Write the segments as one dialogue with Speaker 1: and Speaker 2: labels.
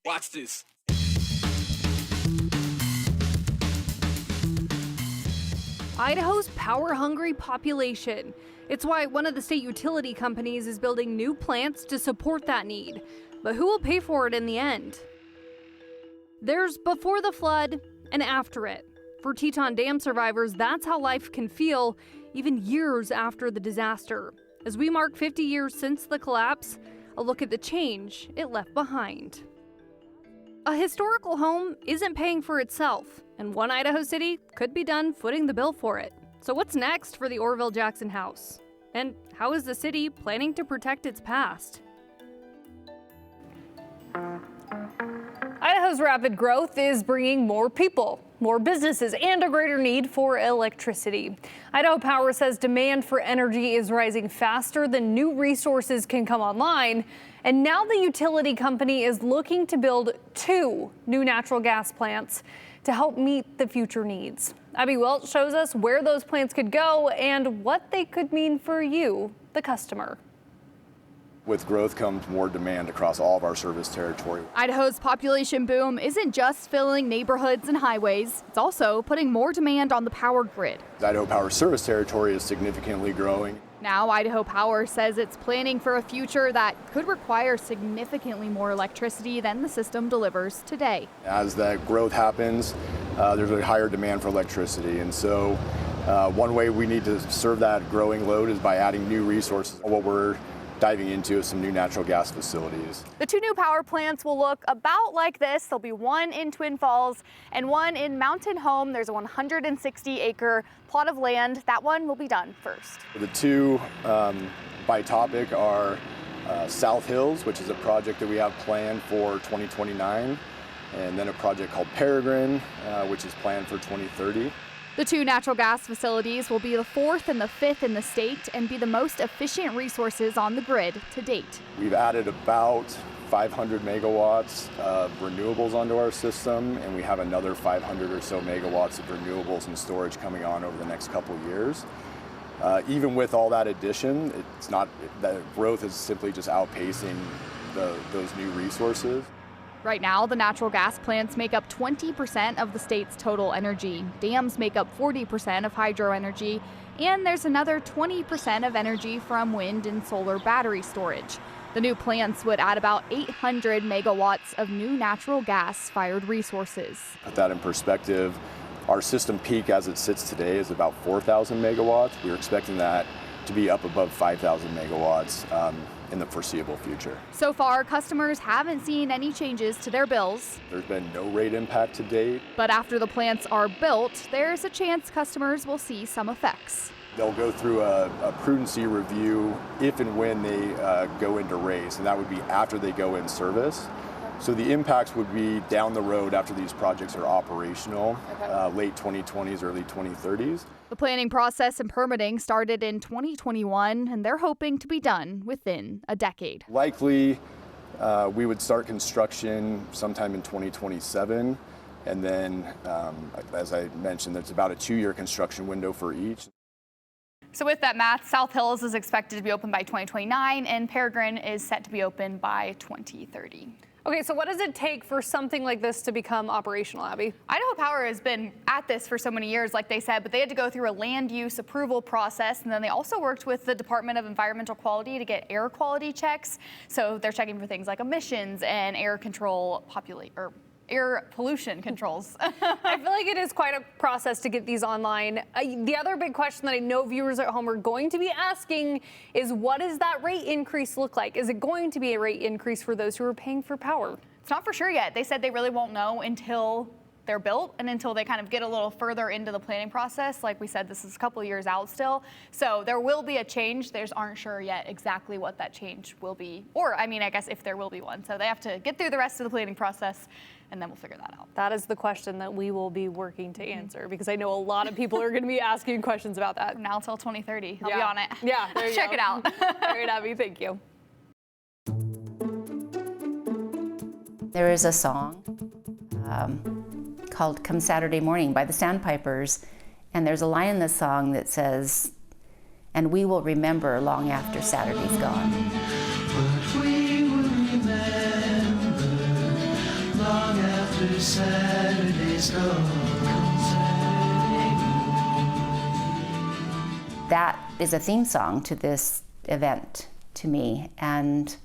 Speaker 1: Watch this.
Speaker 2: Idaho's power-hungry population. It's why one of the state utility companies is building new plants to support that need. But who will pay for it in the end? There's before the flood and after it. For Teton Dam survivors, that's how life can feel even years after the disaster. As we mark 50 years since the collapse, a look at the change it left behind. A historical home isn't paying for itself, and one Idaho city could be done footing the bill for it. So what's next for the Orville Jackson house? And how is the city planning to protect its past? Idaho's rapid growth is bringing more people, more businesses, and a greater need for electricity. Idaho Power says demand for energy is rising faster than new resources can come online. And now the utility company is looking to build 2 new natural gas plants to help meet the future needs. Abby Welch shows us where those plants could go and what they could mean for you, the customer.
Speaker 3: With growth comes more demand across all of our service territory.
Speaker 4: Idaho's population boom isn't just filling neighborhoods and highways, it's also putting more demand on the power grid.
Speaker 3: Idaho Power service territory is significantly growing.
Speaker 4: Now Idaho Power says it's planning for a future that could require significantly more electricity than the system delivers today.
Speaker 3: As that growth happens, there's a higher demand for electricity, and so one way we need to serve that growing load is by adding new resources. What we're diving into some new natural gas facilities.
Speaker 4: The 2 new power plants will look about like this. There'll be one in Twin Falls and one in Mountain Home. There's a 160-acre plot of land. That one will be done first.
Speaker 3: The 2 by topic are South Hills, which is a project that we have planned for 2029, and then a project called Peregrine, which is planned for 2030.
Speaker 4: The 2 natural gas facilities will be the 4th and the 5th in the state and be the most efficient resources on the grid to date.
Speaker 3: We've added about 500 megawatts of renewables onto our system, and we have another 500 or so megawatts of renewables and storage coming on over the next couple of years. Even with all that addition, the growth is simply just outpacing those new resources.
Speaker 4: Right now, the natural gas plants make up 20% of the state's total energy. Dams make up 40% of hydro energy, and there's another 20% of energy from wind and solar battery storage. The new plants would add about 800 megawatts of new natural gas-fired resources.
Speaker 3: Put that in perspective, our system peak as it sits today is about 4,000 megawatts. We're expecting that to be up above 5,000 megawatts in the foreseeable future.
Speaker 4: So far, customers haven't seen any changes to their bills.
Speaker 3: There's been no rate impact to date.
Speaker 4: But after the plants are built, there's a chance customers will see some effects.
Speaker 3: They'll go through a prudency review if and when they go into race, and that would be after they go in service. So the impacts would be down the road after these projects are operational, late 2020s, early 2030s.
Speaker 4: The planning process and permitting started in 2021, and they're hoping to be done within a decade.
Speaker 3: Likely, we would start construction sometime in 2027, and then, as I mentioned, there's about a 2-year construction window for each.
Speaker 4: So with that math, South Hills is expected to be open by 2029, and Peregrine is set to be open by 2030.
Speaker 2: Okay, so what does it take for something like this to become operational, Abby?
Speaker 4: Idaho Power has been at this for so many years, like they said, but they had to go through a land use approval process, and then they also worked with the Department of Environmental Quality to get air quality checks. So they're checking for things like emissions and air pollution controls.
Speaker 2: I feel like it is quite a process to get these online. The other big question that I know viewers at home are going to be asking is, what does that rate increase look like? Is it going to be a rate increase for those who are paying for power?
Speaker 4: It's not for sure yet. They said they really won't know until they're built and until they kind of get a little further into the planning process. Like we said, this is a couple of years out still. So there will be a change. They just aren't sure yet exactly what that change will be. Or, I mean, I guess if there will be one. So they have to get through the rest of the planning process, and then we'll figure that out.
Speaker 2: That is the question that we will be working to answer, because I know a lot of people are going to be asking questions about that.
Speaker 4: From now till 2030. I'll be on it.
Speaker 2: Yeah, there you
Speaker 4: Check
Speaker 2: go.
Speaker 4: it out.
Speaker 2: All right, Abby, thank you.
Speaker 5: There is a song called Come Saturday Morning by the Sandpipers, and there's a line in the song that says, "And we will remember long after Saturday's gone."
Speaker 6: But we will remember
Speaker 5: That is a theme song to this event to me, and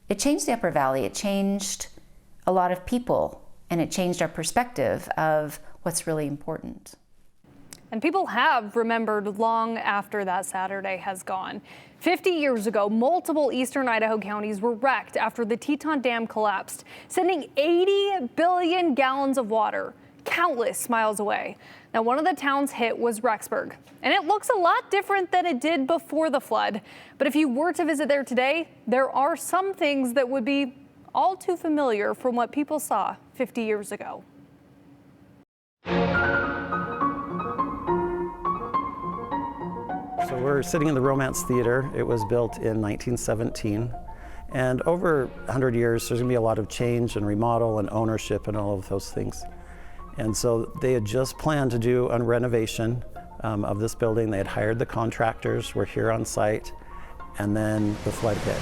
Speaker 5: it changed the Upper Valley. It changed a lot of people, and it changed our perspective of what's really important.
Speaker 2: And people have remembered long after that Saturday has gone. 50 years ago, multiple eastern Idaho counties were wrecked after the Teton Dam collapsed, sending 80 billion gallons of water countless miles away. Now, one of the towns hit was Rexburg, and it looks a lot different than it did before the flood. But if you were to visit there today, there are some things that would be all too familiar from what people saw 50 years ago.
Speaker 6: So we're sitting in the Romance Theater. It was built in 1917. And over 100 years, there's gonna be a lot of change and remodel and ownership and all of those things. And so they had just planned to do a renovation of this building. They had hired the contractors, were here on site, and then the flood hit.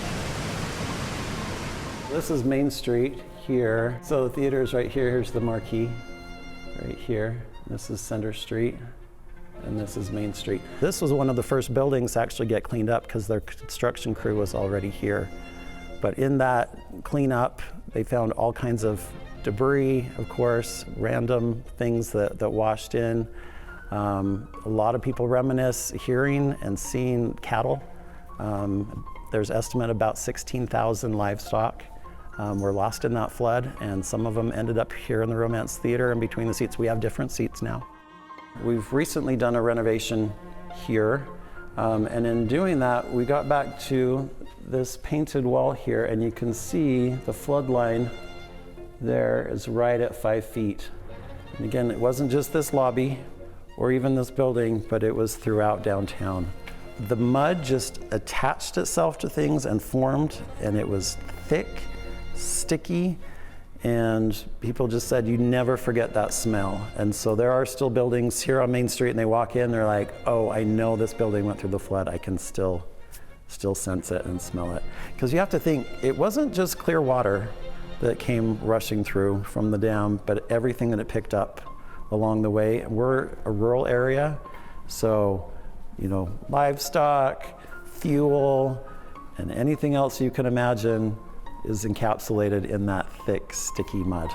Speaker 6: This is Main Street here. So the theater is right here. Here's the marquee right here. This is Center Street, and this is Main Street. This was one of the first buildings to actually get cleaned up because their construction crew was already here. But in that cleanup, they found all kinds of debris, of course, random things that washed in. A lot of people reminisce hearing and seeing cattle. There's estimate about 16,000 livestock were lost in that flood, and some of them ended up here in the Romance Theater, and between the seats we have different seats now. We've recently done a renovation here, and in doing that we got back to this painted wall here, and you can see the flood line there is right at 5 feet. And again, it wasn't just this lobby or even this building, but it was throughout downtown. The mud just attached itself to things and formed, and it was thick, sticky, and people just said you never forget that smell. And so there are still buildings here on Main Street, and they walk in, they're like, oh, I know this building went through the flood. I can still sense it and smell it. Because you have to think, it wasn't just clear water that came rushing through from the dam, but everything that it picked up along the way. We're a rural area, so livestock, fuel, and anything else you can imagine is encapsulated in that thick, sticky mud.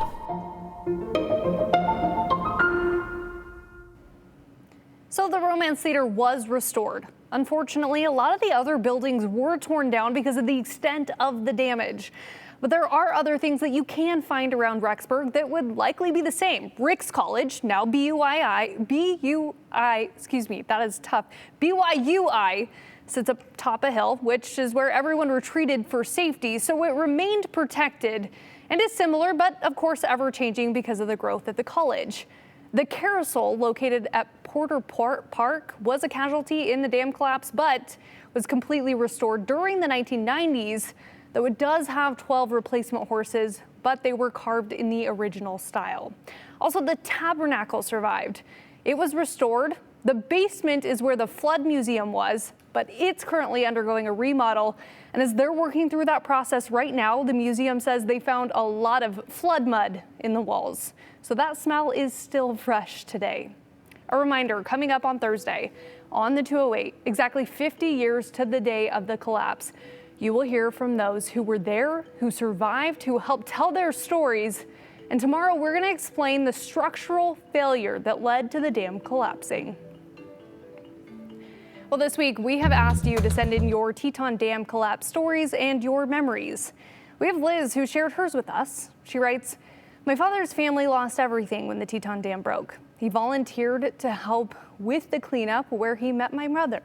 Speaker 2: So the Romance Theater was restored. Unfortunately, a lot of the other buildings were torn down because of the extent of the damage. But there are other things that you can find around Rexburg that would likely be the same. Ricks College, now BUI, that is tough. BYUI sits up top a hill, which is where everyone retreated for safety, so it remained protected and is similar, but of course ever changing because of the growth at the college. The carousel located at Porter Park was a casualty in the dam collapse, but was completely restored during the 1990s. Though it does have 12 replacement horses, but they were carved in the original style. Also, the tabernacle survived. It was restored. The basement is where the flood museum was, but it's currently undergoing a remodel. And as they're working through that process right now, the museum says they found a lot of flood mud in the walls. So that smell is still fresh today. A reminder, coming up on Thursday on the 208, exactly 50 years to the day of the collapse. You will hear from those who were there, who survived, who helped tell their stories. And tomorrow we're going to explain the structural failure that led to the dam collapsing. Well, this week we have asked you to send in your Teton Dam collapse stories and your memories. We have Liz who shared hers with us. She writes, "My father's family lost everything when the Teton Dam broke. He volunteered to help with the cleanup where he met my mother.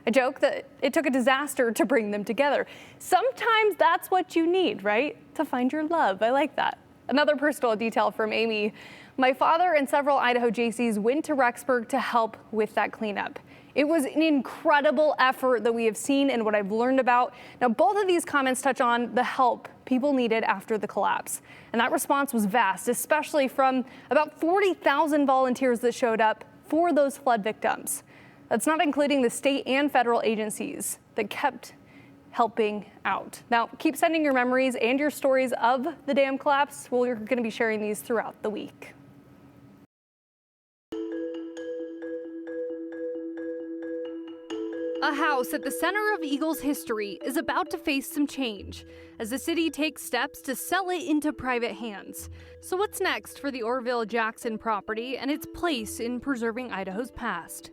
Speaker 2: I joke that it took a disaster to bring them together. Sometimes that's what you need, right? To find your love. I like that." Another personal detail from Amy. "My father and several Idaho JCs went to Rexburg to help with that cleanup. It was an incredible effort that we have seen and what I've learned about." Now, both of these comments touch on the help people needed after the collapse. And that response was vast, especially from about 40,000 volunteers that showed up for those flood victims. That's not including the state and federal agencies that kept helping out. Now, keep sending your memories and your stories of the dam collapse. We're going to be sharing these throughout the week. A house at the center of Eagle's history is about to face some change as the city takes steps to sell it into private hands. So what's next for the Orville Jackson property and its place in preserving Idaho's past?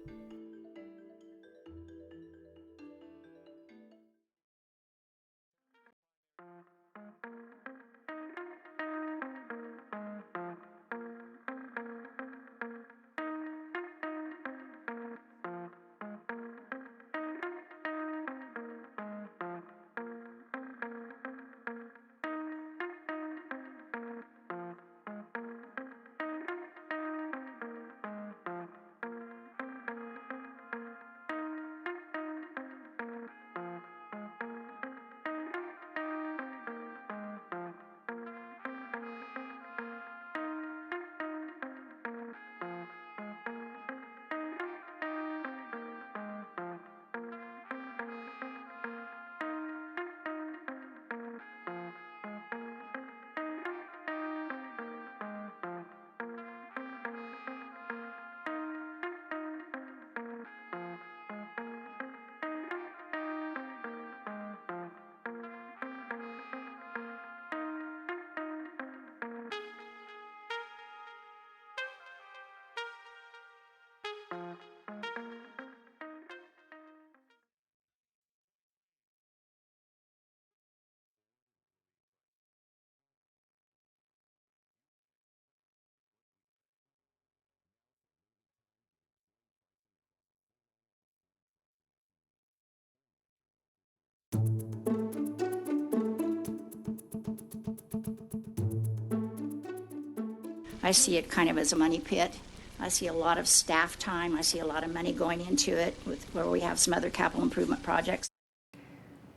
Speaker 7: I see it kind of as a money pit. I see a lot of staff time. I see a lot of money going into it where we have some other capital improvement projects.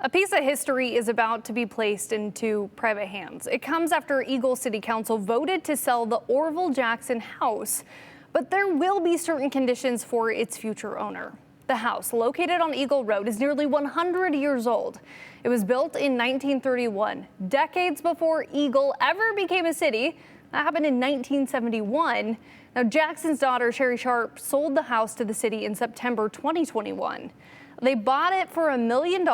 Speaker 2: A piece of history is about to be placed into private hands. It comes after Eagle City Council voted to sell the Orville Jackson house, but there will be certain conditions for its future owner. The house, located on Eagle Road, is nearly 100 years old. It was built in 1931, decades before Eagle ever became a city. That happened in 1971. Now, Jackson's daughter, Sherry Sharp, sold the house to the city in September 2021. They bought it for $1 million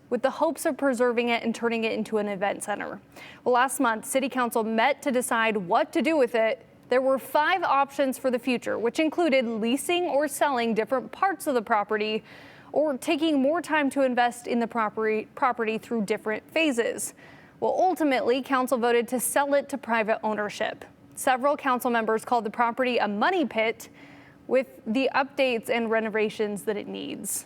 Speaker 2: with the hopes of preserving it and turning it into an event center. Well, last month, City Council met to decide what to do with it. There were 5 options for the future, which included leasing or selling different parts of the property or taking more time to invest in the property through different phases. Well, ultimately, council voted to sell it to private ownership. Several council members called the property a money pit with the updates and renovations that it needs.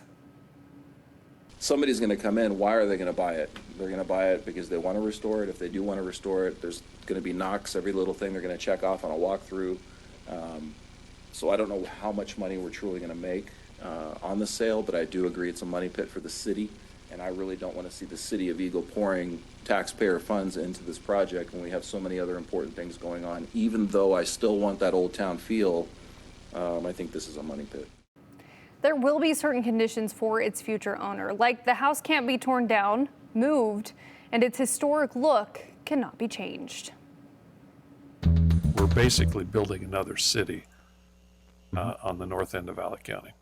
Speaker 8: Somebody's going to come in. Why are they going to buy it? They're going to buy it because they want to restore it. If they do want to restore it, there's going to be knocks. Every little thing they're going to check off on a walkthrough. So I don't know how much money we're truly going to make on the sale, but I do agree it's a money pit for the city. And I really don't want to see the city of Eagle pouring taxpayer funds into this project when we have so many other important things going on. Even though I still want that old town feel, I think this is a money pit.
Speaker 2: There will be certain conditions for its future owner, like the house can't be torn down, moved, and its historic look cannot be changed.
Speaker 9: We're basically building another city on the north end of Valley County.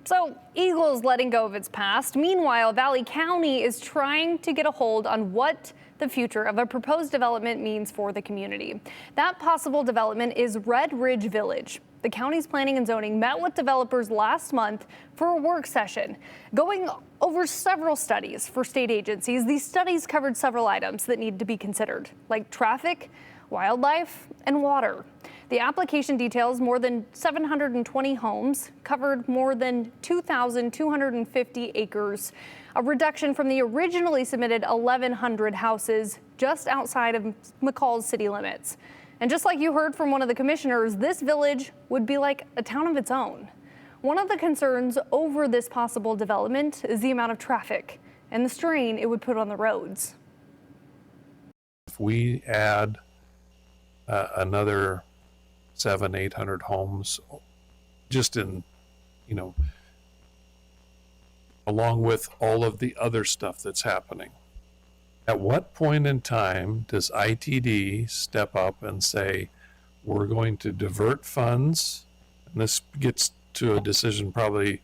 Speaker 2: So Eagle's letting go of its past. Meanwhile, Valley County is trying to get a hold on what the future of a proposed development means for the community. That possible development is Red Ridge Village. The county's planning and zoning met with developers last month for a work session, going over several studies for state agencies. These studies covered several items that need to be considered, like traffic, wildlife, and water. The application details more than 720 homes, covered more than 2,250 acres, a reduction from the originally submitted 1,100 houses just outside of McCall's city limits. And just like you heard from one of the commissioners, this village would be like a town of its own. One of the concerns over this possible development is the amount of traffic and the strain it would put on the roads.
Speaker 9: If we add another 700-800 homes just in, along with all of the other stuff that's happening. At what point in time does ITD step up and say, we're going to divert funds, and this gets to a decision probably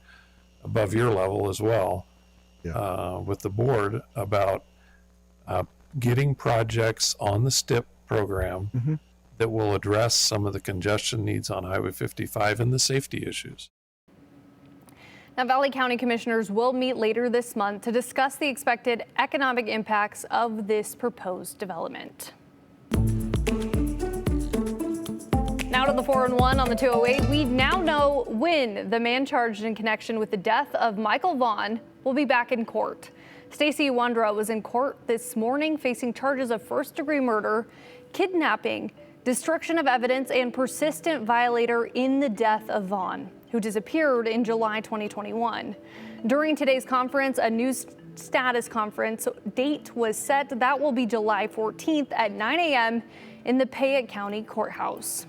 Speaker 9: above your level as well, with the board about getting projects on the STIP program that will address some of the congestion needs on Highway 55 and the safety issues.
Speaker 2: Now, Valley County commissioners will meet later this month to discuss the expected economic impacts of this proposed development. Now to the 411 on the 208. We now know when the man charged in connection with the death of Michael Vaughn will be back in court. Stacey Wandra was in court this morning facing charges of first-degree murder, kidnapping, destruction of evidence, and persistent violator in the death of Vaughn, who disappeared in July 2021. During today's conference, a news status conference date was set. That will be July 14th at 9 a.m. in the Payette County Courthouse.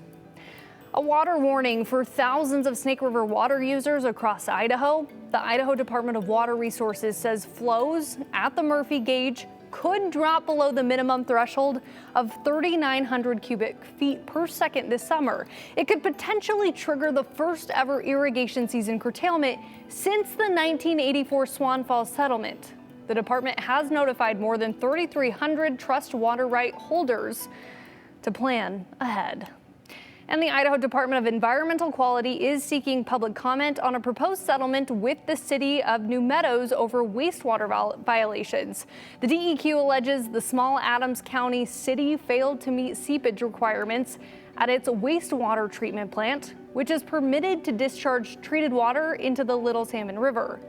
Speaker 2: A water warning for thousands of Snake River water users across Idaho. The Idaho Department of Water Resources says flows at the Murphy gauge could drop below the minimum threshold of 3,900 cubic feet per second this summer. It could potentially trigger the first ever irrigation season curtailment since the 1984 Swan Falls settlement. The department has notified more than 3,300 trust water right holders to plan ahead. And the Idaho Department of Environmental Quality is seeking public comment on a proposed settlement with the city of New Meadows over wastewater violations. The DEQ alleges the small Adams County city failed to meet seepage requirements at its wastewater treatment plant, which is permitted to discharge treated water into the Little Salmon River.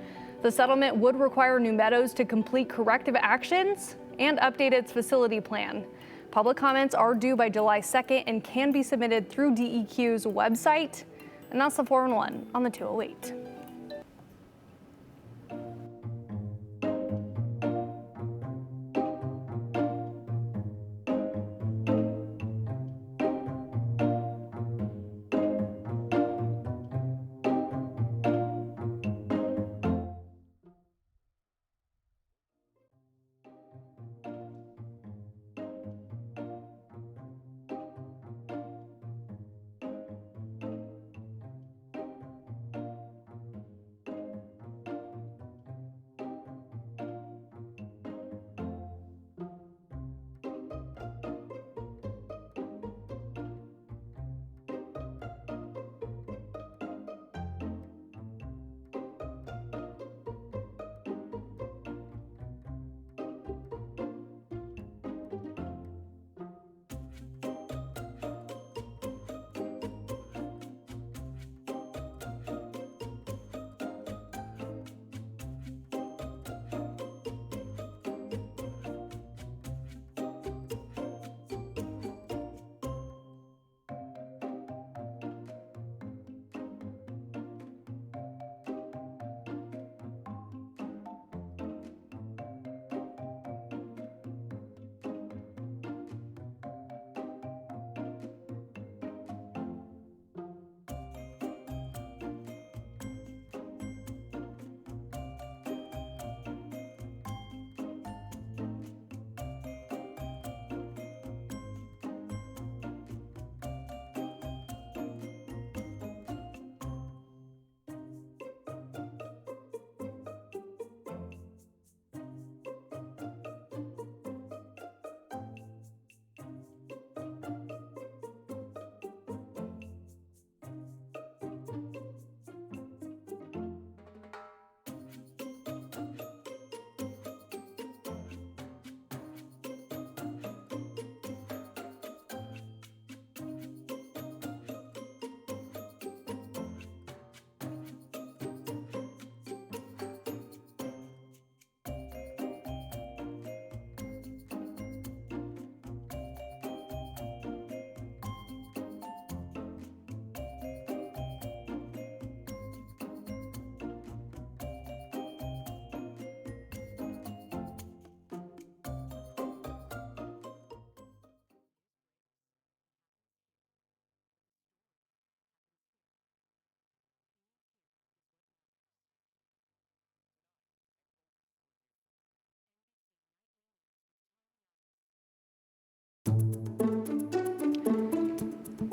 Speaker 2: The settlement would require New Meadows to complete corrective actions and update its facility plan. Public comments are due by July 2nd and can be submitted through DEQ's website. And that's the 411 on the 208.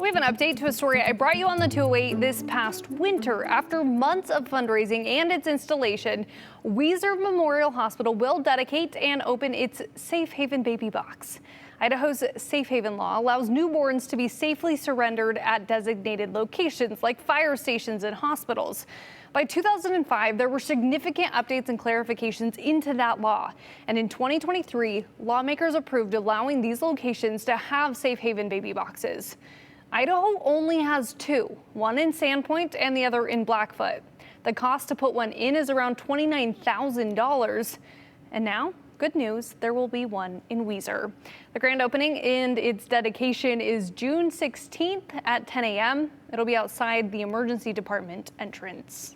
Speaker 2: We have an update to a story I brought you on the 208 this past winter. After months of fundraising and its installation, Weiser Memorial Hospital will dedicate and open its Safe Haven baby box. Idaho's Safe Haven law allows newborns to be safely surrendered at designated locations like fire stations and hospitals. By 2005, there were significant updates and clarifications into that law. And in 2023, lawmakers approved allowing these locations to have Safe Haven baby boxes. Idaho only has two, one in Sandpoint and the other in Blackfoot. The cost to put one in is around $29,000. And now, good news, there will be one in Weiser. The grand opening and its dedication is June 16th at 10 a.m. It'll be outside the emergency department entrance.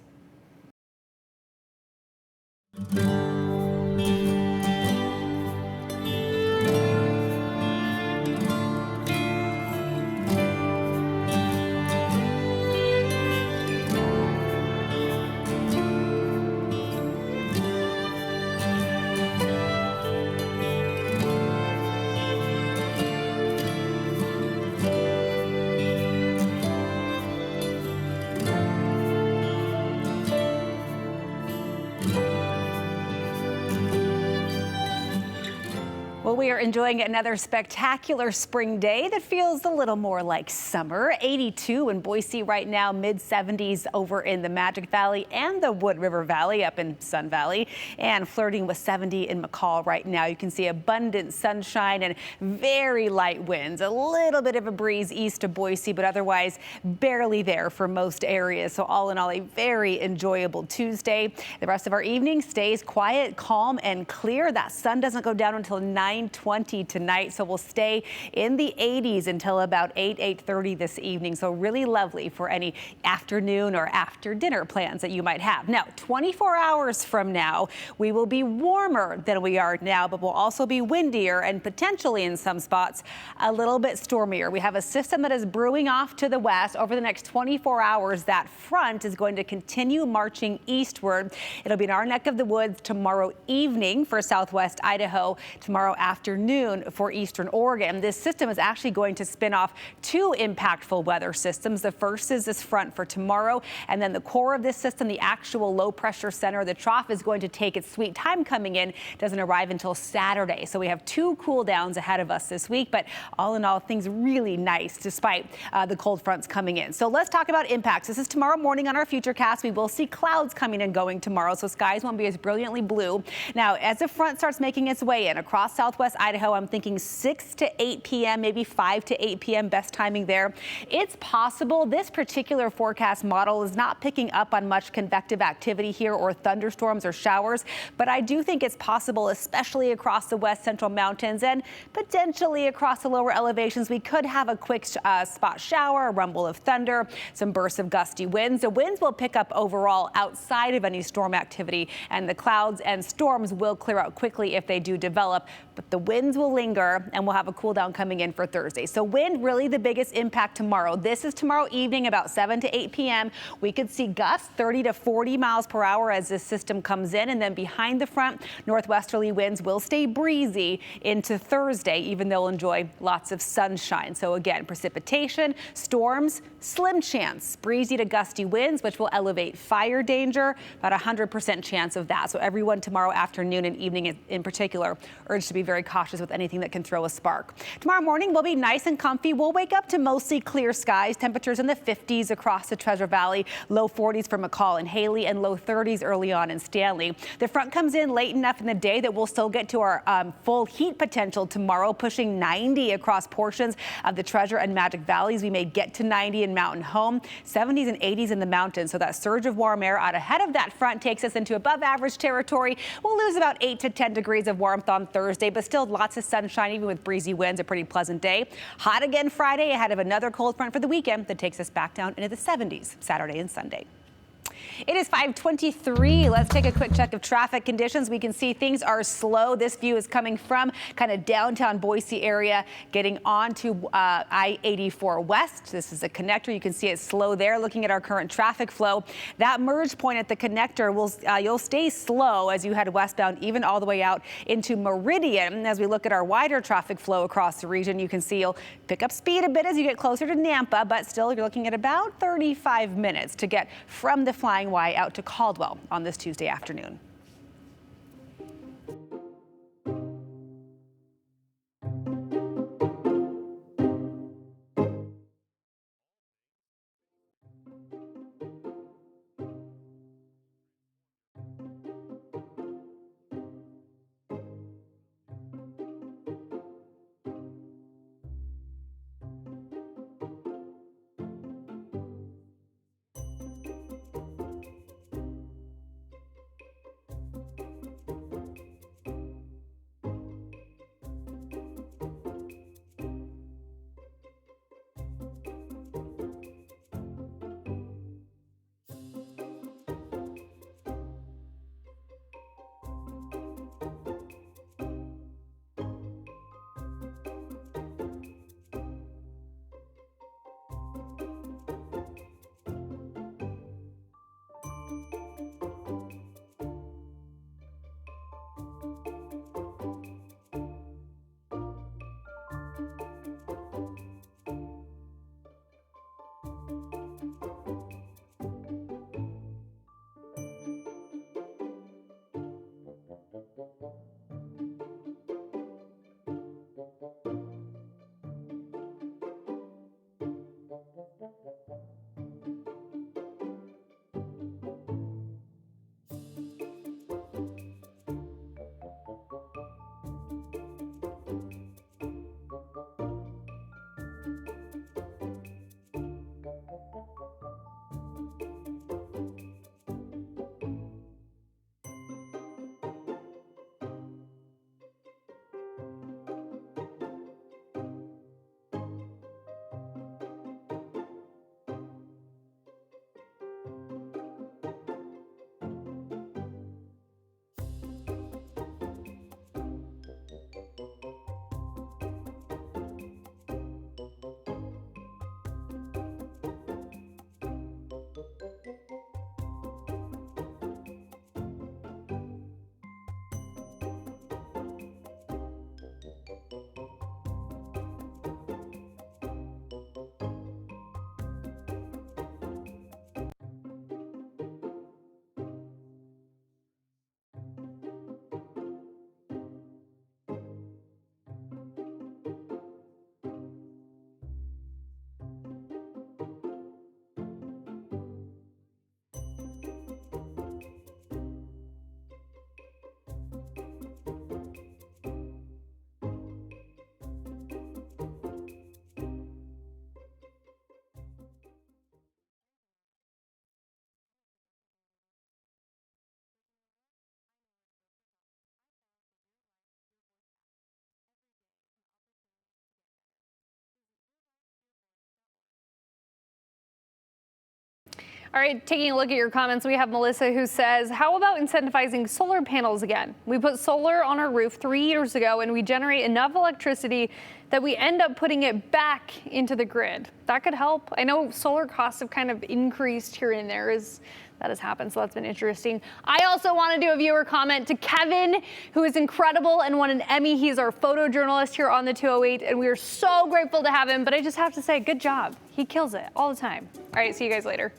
Speaker 10: Well, we are enjoying another spectacular spring day that feels a little more like summer. 82 in Boise right now, mid-70s over in the Magic Valley and the Wood River Valley up in Sun Valley, and flirting with 70 in McCall right now. You can see abundant sunshine and very light winds. A little bit of a breeze east of Boise, but otherwise barely there for most areas. So all in all, a very enjoyable Tuesday. The rest of our evening stays quiet, calm, and clear. That sun doesn't go down until 9:20 tonight, so we'll stay in the 80s until about 8:30 this evening. So really lovely for any afternoon or after dinner plans that you might have. Now, 24 hours from now, we will be warmer than we are now, but we'll also be windier and potentially in some spots a little bit stormier. We have a system that is brewing off to the west. Over the next 24 hours, that front is going to continue marching eastward. It'll be in our neck of the woods tomorrow evening for southwest Idaho, tomorrow afternoon for eastern Oregon. This system is actually going to spin off two impactful weather systems. The first is this front for tomorrow, and then the core of this system, the actual low pressure center, the trough, is going to take its sweet time coming in. Doesn't arrive until Saturday. So we have two cool downs ahead of us this week, but all in all, things really nice despite the cold fronts coming in. So let's talk about impacts. This is tomorrow morning on our Futurecast. We will see clouds coming and going tomorrow, so skies won't be as brilliantly blue. Now, as the front starts making its way in across southwest Idaho, I'm thinking 6 to 8 p.m., maybe 5 to 8 p.m., best timing there. It's possible this particular forecast model is not picking up on much convective activity here or thunderstorms or showers, but I do think it's possible, especially across the west central mountains and potentially across the lower elevations. We could have a quick spot shower, a rumble of thunder, some bursts of gusty winds. The winds will pick up overall outside of any storm activity, and the clouds and storms will clear out quickly if they do develop, but the winds will linger, and we'll have a cool down coming in for Thursday. So wind, really the biggest impact tomorrow. This is tomorrow evening, about 7 to 8 p.m. We could see gusts 30 to 40 miles per hour as this system comes in, and then behind the front, northwesterly winds will stay breezy into Thursday, even though we'll enjoy lots of sunshine. So again, precipitation, storms, slim chance, breezy to gusty winds, which will elevate fire danger, about 100% chance of that. So everyone tomorrow afternoon and evening in particular urged to be very cautious with anything that can throw a spark. Tomorrow morning will be nice and comfy. We'll wake up to mostly clear skies, temperatures in the 50s across the Treasure Valley, low 40s for McCall and Haley, and low 30s early on in Stanley. The front comes in late enough in the day that we'll still get to our full heat potential tomorrow, pushing 90 across portions of the Treasure and Magic Valleys. We may get to 90 in Mountain Home, 70s and 80s in the mountains. So that surge of warm air out ahead of that front takes us into above average territory. We'll lose about 8 to 10 degrees of warmth on Thursday, but still lots of sunshine, even with breezy winds, a pretty pleasant day. Hot again Friday ahead of another cold front for the weekend that takes us back down into the 70s Saturday and Sunday. It is 5:23. Let's take a quick check of traffic conditions. We can see things are slow. This view is coming from kind of downtown Boise area, getting onto I-84 West. This is a connector. You can see it's slow there. Looking at our current traffic flow, that merge point at the connector will you'll stay slow as you head westbound, even all the way out into Meridian. As we look at our wider traffic flow across the region, you can see you'll pick up speed a bit as you get closer to Nampa, but still you're looking at about 35 minutes to get from the Flying Y out to Caldwell on this Tuesday afternoon.
Speaker 2: All right, taking a look at your comments, we have Melissa who says, how about incentivizing solar panels again? We put solar on our roof 3 years ago and we generate enough electricity that we end up putting it back into the grid. That could help. I know solar costs have kind of increased here and there as that has happened, so that's been interesting. I also want to do a viewer comment to Kevin, who is incredible and won an Emmy. He's our photojournalist here on the 208, and we are so grateful to have him, but I just have to say, good job. He kills it all the time. All right, see you guys later.